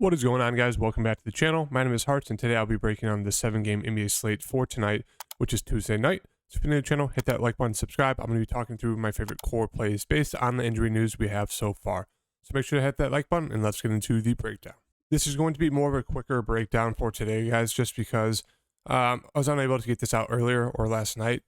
What is going on, guys? Welcome back to the channel. My name is Hearts, and today I'll be breaking down the 7-game NBA slate for tonight, which is Tuesday night. So if you're new to the channel, hit that like button, subscribe. I'm going to be talking through my favorite core plays based on the injury news we have so far. So make sure to hit that like button, and let's get into the breakdown. This is going to be more of a quicker breakdown for today, guys, just because I was unable to get this out earlier or last night.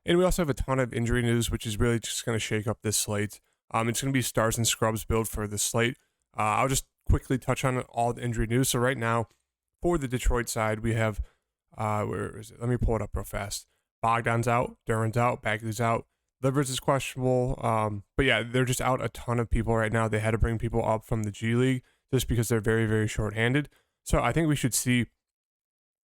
And we also have a ton of injury news, which is really just going to shake up this slate. It's going to be stars and scrubs build for the slate. I'll just quickly touch on all the injury news. So right now, for the Detroit side, we have, where is it? Let me pull it up real fast. Bogdan's out, Duran's out, Bagley's out, Livers is questionable. But yeah, they're just out a ton of people right now. They had to bring people up from the G League just because they're very, very short-handed. So I think we should see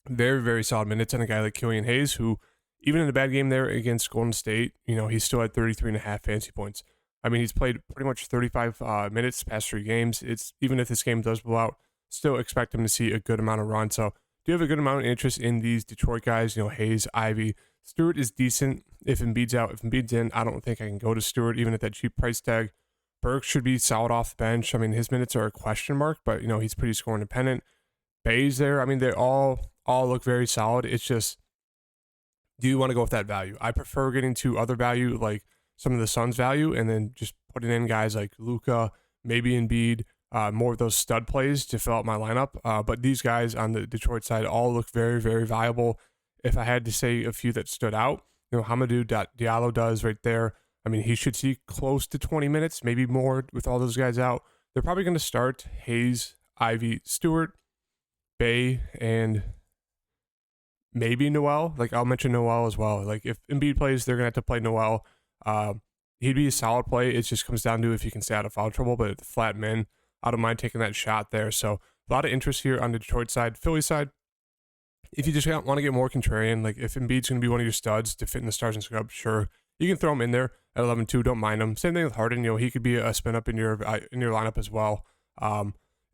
very, very solid minutes on a guy like Killian Hayes, who, even in the bad game there against Golden State, he still had 33.5 fantasy points. I mean, he's played pretty much 35 minutes past 3 games. It's even if this game does blow out, still expect him to see a good amount of run. So do you have a good amount of interest in these Detroit guys? Hayes, Ivy. Stewart is decent if Embiid's out. If Embiid's in, I don't think I can go to Stewart, even at that cheap price tag. Burke should be solid off the bench. I mean, his minutes are a question mark, but, he's pretty score independent. Bay's there. I mean, they all look very solid. It's just, do you want to go with that value? I prefer getting to other value, like some of the Suns value, and then just putting in guys like Luka, maybe Embiid, more of those stud plays to fill out my lineup. But these guys on the Detroit side all look very, very viable. If I had to say a few that stood out, Hamidou Diallo does right there. I mean, he should see close to 20 minutes, maybe more with all those guys out. They're probably going to start Hayes, Ivy, Stewart, Bay, and maybe Noel. Like, I'll mention Noel as well. Like, if Embiid plays, they're going to have to play Noel. He'd be a solid play. It just comes down to if you can stay out of foul trouble, but at the flat min, I don't mind taking that shot there. So a lot of interest here on the Detroit side. Philly side, if you just want to get more contrarian, like if Embiid's going to be one of your studs to fit in the stars and scrubs, sure, you can throw him in there at 11-2. Don't mind him. Same thing with Harden. He could be a spin up in your lineup as well.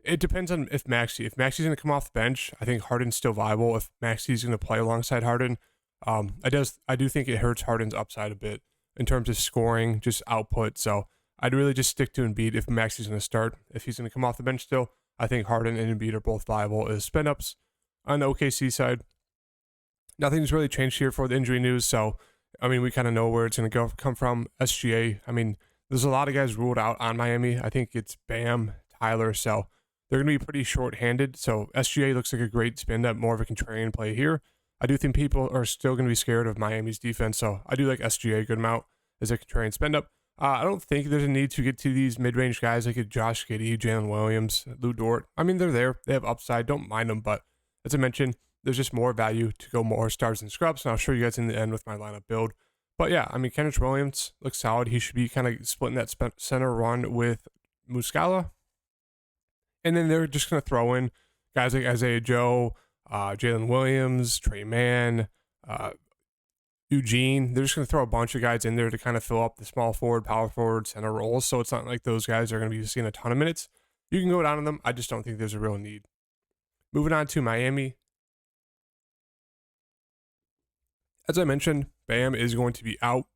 It depends on if Maxi's going to come off the bench. I think Harden's still viable. If Maxi's going to play alongside Harden, I do think it hurts Harden's upside a bit in terms of scoring, just output. So I'd really just stick to Embiid if Maxi's going to start. If he's going to come off the bench still, I think Harden and Embiid are both viable as spin-ups. On the OKC side, nothing's really changed here for the injury news. So, I mean, we kind of know where it's going to come from. SGA, I mean, there's a lot of guys ruled out on Miami. I think it's Bam, Tyler, so they're going to be pretty short-handed. So SGA looks like a great spin-up, more of a contrarian play here. I do think people are still going to be scared of Miami's defense, so I do like SGA a good amount as a contrarian spend-up. I don't think there's a need to get to these mid-range guys like Josh Giddey, Jalen Williams, Lou Dort. I mean, they're there. They have upside. Don't mind them, but as I mentioned, there's just more value to go more stars and scrubs, and I'll show you guys in the end with my lineup build. But yeah, I mean, Kenrich Williams looks solid. He should be kind of splitting that center run with Muscala. And then they're just going to throw in guys like Isaiah Joe, Jalen Williams, Trey Mann, Eugene. They're just going to throw a bunch of guys in there to kind of fill up the small forward, power forward, center roles. So it's not like those guys are going to be seeing a ton of minutes. You can go down on them. I just don't think there's a real need. Moving on to Miami. As I mentioned, Bam is going to be out.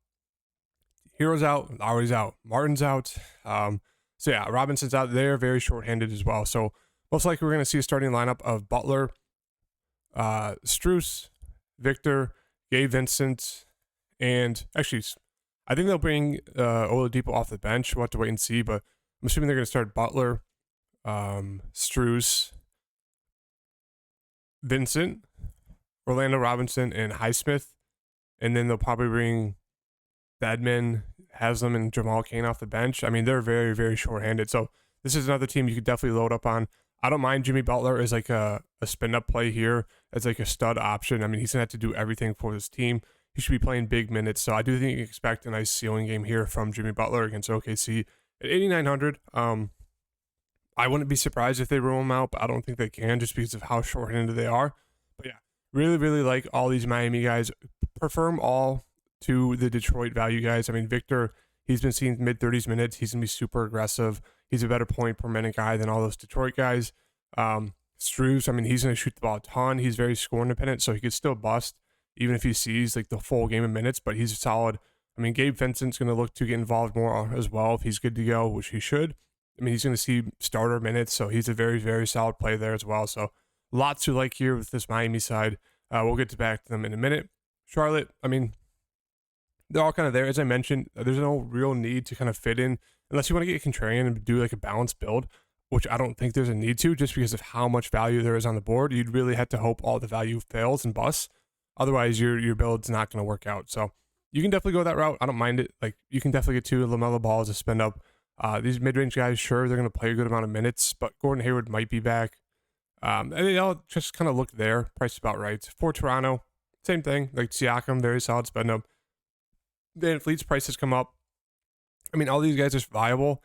Hero's out. Lowry's out. Martin's out. So yeah, Robinson's out. They're very short-handed as well. So most likely we're going to see a starting lineup of Butler, Strus, Victor, Gabe Vincent, and actually, I think they'll bring Oladipo off the bench. We'll have to wait and see, but I'm assuming they're going to start Butler, Strus, Vincent, Orlando Robinson, and Highsmith, and then they'll probably bring Badman, Haslam, and Jamal Cain off the bench. I mean, they're very, very short-handed. So this is another team you could definitely load up on. I don't mind Jimmy Butler as like a spin-up play here as like a stud option. I mean, he's going to have to do everything for this team. He should be playing big minutes. So I do think you can expect a nice ceiling game here from Jimmy Butler against OKC at 8,900. I wouldn't be surprised if they rule him out, but I don't think they can just because of how short-handed they are. But yeah, really, really like all these Miami guys. Prefer them all to the Detroit value guys. I mean, Victor, he's been seeing mid-30s minutes. He's going to be super aggressive. He's a better point per minute guy than all those Detroit guys. Strus, I mean, he's going to shoot the ball a ton. He's very score independent, so he could still bust even if he sees like the full game of minutes, but he's solid. I mean, Gabe Vincent's going to look to get involved more as well if he's good to go, which he should. I mean, he's going to see starter minutes, so he's a very, very solid play there as well. So lots to like here with this Miami side. We'll get back to them in a minute. Charlotte, I mean, they're all kind of there. As I mentioned, there's no real need to kind of fit in unless you want to get contrarian and do like a balanced build, which I don't think there's a need to just because of how much value there is on the board. You'd really have to hope all the value fails and busts. Otherwise, your build's not going to work out. So you can definitely go that route. I don't mind it. Like, you can definitely get 2 LaMelo Balls to spend up. These mid-range guys, sure, they're going to play a good amount of minutes, but Gordon Hayward might be back. And they all just kind of look there, priced about right. For Toronto, same thing. Like Siakam, very solid spend up. Van Fleet's prices come up. I mean, all these guys are viable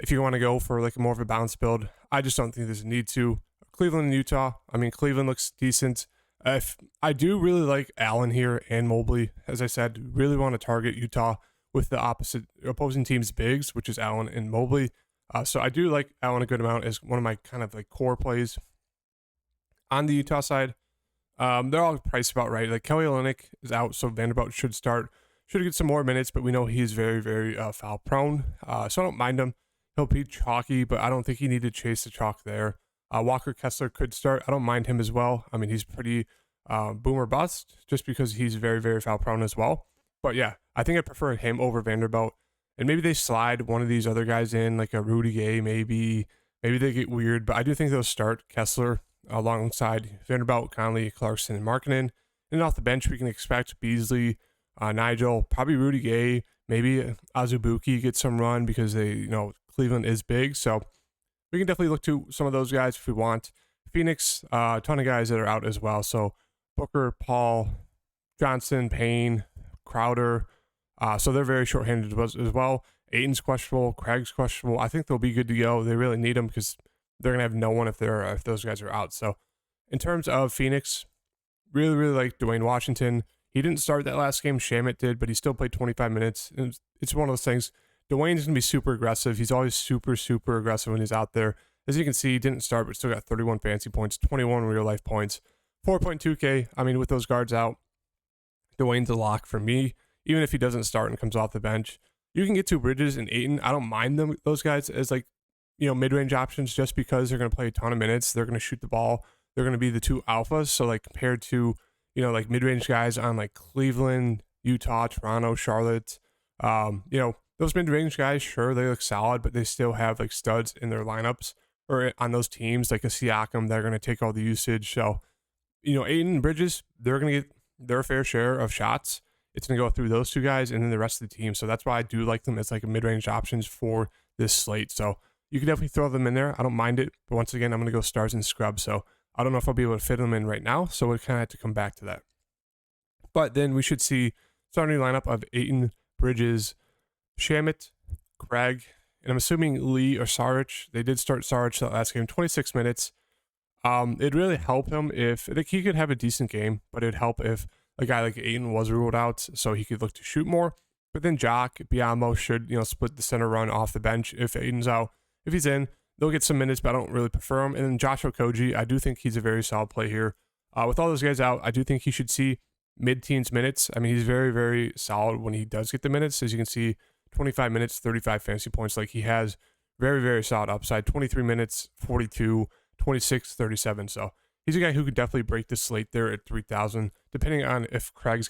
if you want to go for like more of a balanced build. I just don't think there's a need to. Cleveland and Utah, I mean, Cleveland looks decent. If I do really like Allen here and Mobley, as I said, really want to target Utah with the opposing team's bigs, which is Allen and Mobley. So I do like Allen a good amount as one of my kind of like core plays. On the Utah side, they're all priced about right. Like Kelly Olynyk is out, so Vanderbilt should get some more minutes, but we know he's very, very foul prone. So I don't mind him. He'll be chalky, but I don't think he need to chase the chalk there. Walker Kessler could start. I don't mind him as well. I mean, he's pretty boomer bust just because he's very, very foul prone as well. But yeah, I think I prefer him over Vanderbilt. And maybe they slide one of these other guys in, like a Rudy Gay, maybe they get weird. But I do think they'll start Kessler alongside Vanderbilt, Conley, Clarkson, and Markkanen. And off the bench, we can expect Beasley, Nigel, probably Rudy Gay, maybe Azubuike get some run because Cleveland is big. So we can definitely look to some of those guys if we want. Phoenix, a ton of guys that are out as well. So Booker, Paul, Johnson, Payne, Crowder. So they're very short-handed as well. Ayton's questionable. Craig's questionable. I think they'll be good to go. They really need them because they're going to have no one if those guys are out. So in terms of Phoenix, really, really like Dwayne Washington. He didn't start that last game. Shamet did, but he still played 25 minutes. And it's one of those things. Dwayne's going to be super aggressive. He's always super, super aggressive when he's out there. As you can see, he didn't start, but still got 31 fantasy points, 21 real-life points, 4.2K. I mean, with those guards out, Dwayne's a lock for me. Even if he doesn't start and comes off the bench, you can get to Bridges and Ayton. I don't mind those guys as mid-range options just because they're going to play a ton of minutes. They're going to shoot the ball. They're going to be the 2 alphas. So like compared to, mid-range guys on like Cleveland, Utah, Toronto, Charlotte, those mid-range guys, sure, they look solid, but they still have like studs in their lineups or on those teams, like a Siakam, they're going to take all the usage. So, Ayton and Bridges, they're going to get their fair share of shots. It's going to go through those 2 guys and then the rest of the team. So that's why I do like them as like a mid-range options for this slate. So you can definitely throw them in there. I don't mind it. But once again, I'm going to go stars and scrubs. So I don't know if I'll be able to fit them in right now. So we kind of have to come back to that. But then we should see starting lineup of Ayton, Bridges, Shamet, Craig, and I'm assuming Lee or Saric. They did start Saric that last game, 26 minutes. It'd really help him if he could have a decent game, but it'd help if a guy like Ayton was ruled out so he could look to shoot more. But then Jock, Biamo should, split the center run off the bench if Ayton's out. If he's in, they'll get some minutes, but I don't really prefer him. And then Josh Okogie, I do think he's a very solid play here. With all those guys out, I do think he should see mid-teens minutes. I mean, he's very, very solid when he does get the minutes. As you can see, 25 minutes, 35 fantasy points. Like, he has very, very solid upside. 23 minutes, 42, 26, 37. So he's a guy who could definitely break the slate there at 3,000, depending on if Craig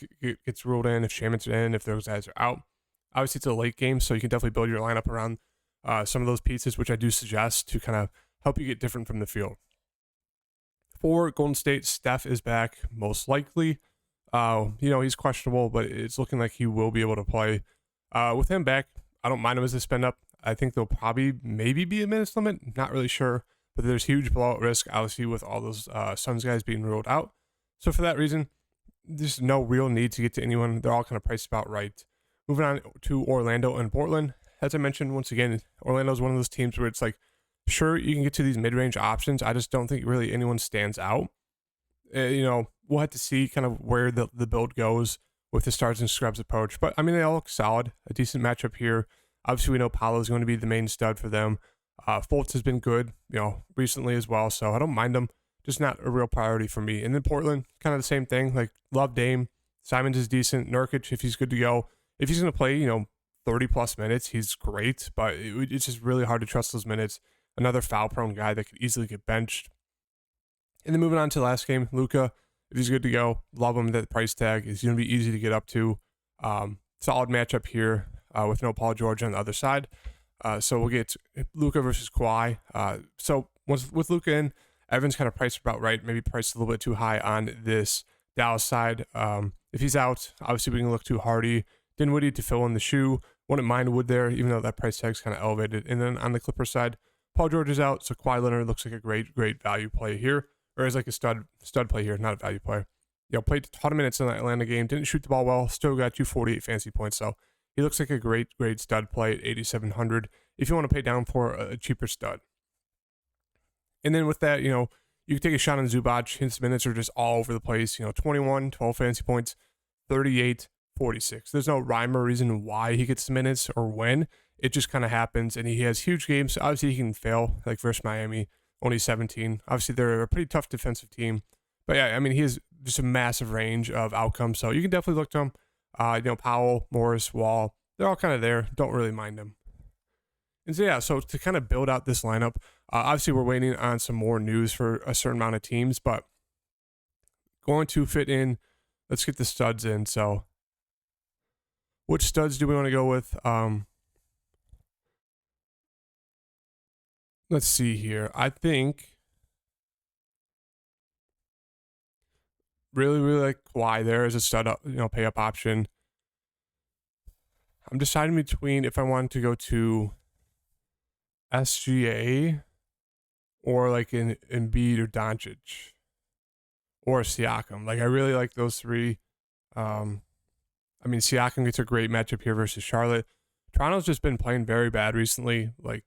gets ruled in, if Shaman's in, if those guys are out. Obviously, it's a late game, so you can definitely build your lineup around some of those pieces, which I do suggest to kind of help you get different from the field. For Golden State, Steph is back, most likely. He's questionable, but it's looking like he will be able to play. With him back, I don't mind him as a spend up. I think there'll probably maybe be a minutes limit. Not really sure. But there's huge blowout risk, obviously, with all those Suns guys being ruled out. So for that reason, there's no real need to get to anyone. They're all kind of priced about right. Moving on to Orlando and Portland. As I mentioned, once again, Orlando's one of those teams where it's like, sure, you can get to these mid-range options. I just don't think really anyone stands out. We'll have to see kind of where the build goes with the stars and scrubs approach. But, I mean, they all look solid. A decent matchup here. Obviously, we know Paolo's going to be the main stud for them. Fultz has been good, recently as well. So I don't mind them. Just not a real priority for me. And then Portland, kind of the same thing. Like, love Dame. Simons is decent. Nurkic, if he's good to go. If he's going to play, 30 plus minutes, he's great, but it's just really hard to trust those minutes. Another foul prone guy that could easily get benched. And then moving on to the last game, Luka, if he's good to go, love him. That price tag is going to be easy to get up to. Solid matchup here with no Paul George on the other side. So we'll get Luka versus Kawhi. So with Luka in, Evans kind of priced about right, maybe priced a little bit too high on this Dallas side. If he's out, obviously we can look to Hardy, Dinwiddie to fill in the shoe. Wouldn't mind Wood there, even though that price tag's kind of elevated. And then on the Clippers side, Paul George is out, so Kawhi Leonard looks like a great value play here, or is like a stud play here, not a value play. Played a ton of minutes in that Atlanta game, didn't shoot the ball well, still got you 48 fantasy points. So he looks like a great stud play at 8,700 if you want to pay down for a cheaper stud. And then with that, you can take a shot on Zubac. His minutes are just all over the place. 21, 12 fantasy points, 38, 46. There's no rhyme or reason why he gets the minutes or when. It just kind of happens, and he has huge games. Obviously, he can fail, like versus Miami, only 17. Obviously, they're a pretty tough defensive team. But yeah, I mean, he has just a massive range of outcomes. So you can definitely look to him. Powell, Morris, Wall, they're all kind of there. Don't really mind them. And so, yeah, so to kind of build out this lineup, obviously we're waiting on some more news for a certain amount of teams, but going to fit in, let's get the studs in. So which studs do we want to go with? Let's see here. I think really like Kawhi there as a stud up, pay up option. I'm deciding between if I want to go to SGA or like in Embiid or Doncic or Siakam. Like I really like those three. Siakam gets a great matchup here versus Charlotte. Toronto's just been playing very bad recently. Like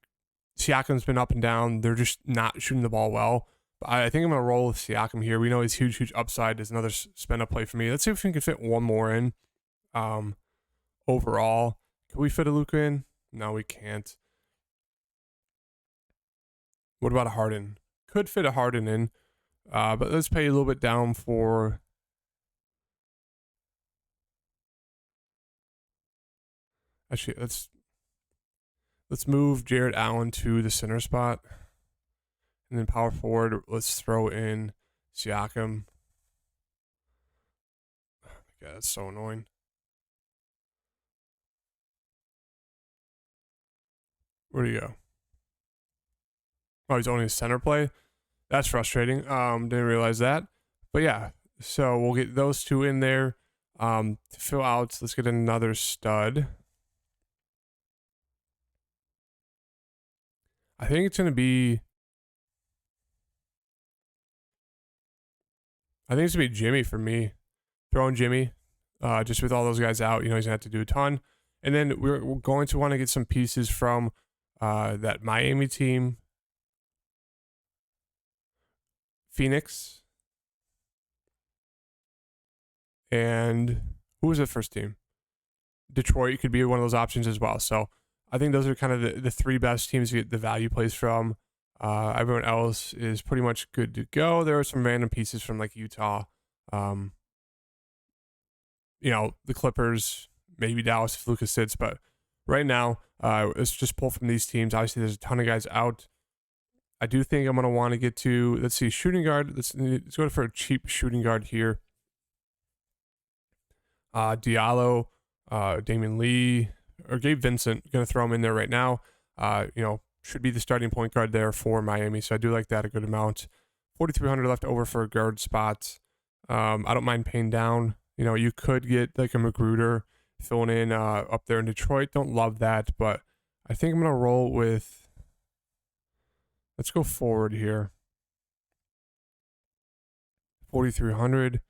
Siakam's been up and down. They're just not shooting the ball well. But I think I'm going to roll with Siakam here. We know he's huge upside. There's another spin up play for me. Let's see if we can fit one more in. Overall, can we fit a Luka in? No, we can't. What about a Harden? Could fit a Harden in, but let's pay a little bit down for. Actually, let's move Jared Allen to the center spot, and then power forward. Let's throw in Siakam. Oh my God, that's so annoying. Where do you go? Oh, he's only a center play. That's frustrating. Didn't realize that. But yeah, so we'll get those two in there. To fill out, let's get another stud. I think it's going to be Jimmy for me. Throwing Jimmy, just with all those guys out, he's going to have to do a ton. And then we're going to want to get some pieces from that Miami team. Phoenix. And who was the first team? Detroit could be one of those options as well. So I think those are kind of the three best teams to get the value plays from. Everyone else is pretty much good to go. There are some random pieces from like Utah. The Clippers, maybe Dallas if Lucas sits. But right now, let's just pull from these teams. Obviously, there's a ton of guys out. I do think I'm going to want to get to, let's see, shooting guard. Let's go for a cheap shooting guard here. Diallo, Damian Lee, or Gabe Vincent. Going to throw him in there right now. Should be the starting point guard there for Miami. So I do like that a good amount. 4,300 left over for a guard spot. I don't mind paying down. You could get like a Magruder filling in up there in Detroit. Don't love that, but I think I'm going to roll with. Let's go forward here. 4,300.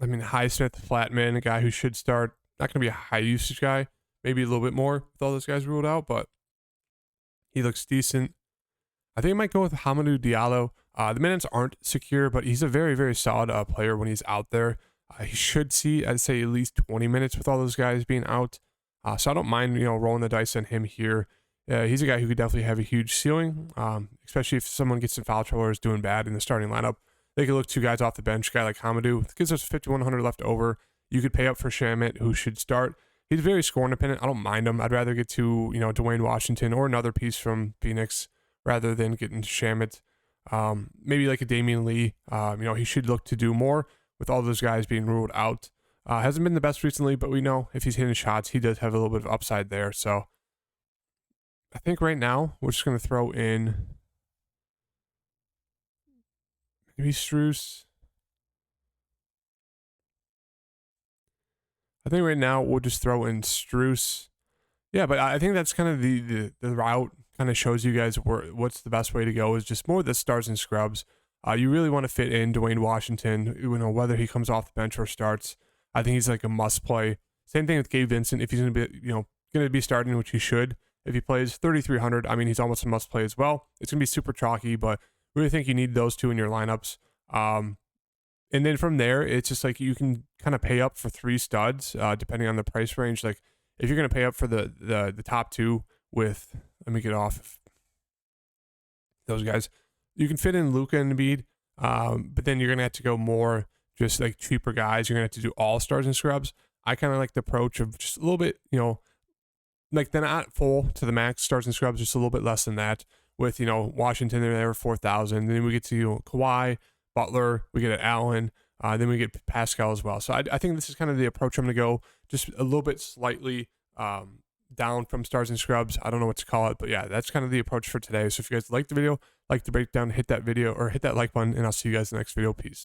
Highsmith, Flatman, a guy who should start. Not going to be a high usage guy. Maybe a little bit more with all those guys ruled out, but he looks decent. I think I might go with Hamidou Diallo. The minutes aren't secure, but he's a very, very solid player when he's out there. He should see, I'd say, at least 20 minutes with all those guys being out. So I don't mind, rolling the dice on him here. He's a guy who could definitely have a huge ceiling, especially if someone gets in foul trouble or is doing bad in the starting lineup. They could look two guys off the bench, a guy like Hamidou. It gives us 5,100 left over. You could pay up for Shamet, who should start. he's very scoring dependent. I don't mind him. I'd rather get to, Dwayne Washington or another piece from Phoenix rather than getting Shamet. Maybe like a Damian Lee. He should look to do more with all those guys being ruled out. Hasn't been the best recently, but we know if he's hitting shots, he does have a little bit of upside there. So I think right now we're just going to throw in maybe Strus. I think right now we'll just throw in Strus. Yeah, but I think that's kind of the route. Kind of shows you guys what's the best way to go is just more the stars and scrubs. You really want to fit in Dwayne Washington, whether he comes off the bench or starts. I think he's like a must play. Same thing with Gabe Vincent. If he's going to be starting, which he should, if he plays 3,300, I mean, he's almost a must play as well. It's going to be super chalky, but really think you need those two in your lineups. And then from there, it's just like you can kind of pay up for 3 studs, depending on the price range. Like if you're going to pay up for the top 2 with, let me get off those guys. You can fit in Luka and Embiid, but then you're going to have to go more just like cheaper guys. You're going to have to do all stars and scrubs. I kind of like the approach of just a little bit, like they're not full to the max stars and scrubs, just a little bit less than that with, Washington, they're there 4,000. Then we get to, Kawhi, Butler, we get Allen, then we get Pascal as well. So I think this is kind of the approach I'm going to go, just a little bit slightly down from stars and scrubs. I don't know what to call it, but yeah, that's kind of the approach for today. So if you guys like the video, like the breakdown, hit that video or hit that like button, and I'll see you guys in the next video. Peace.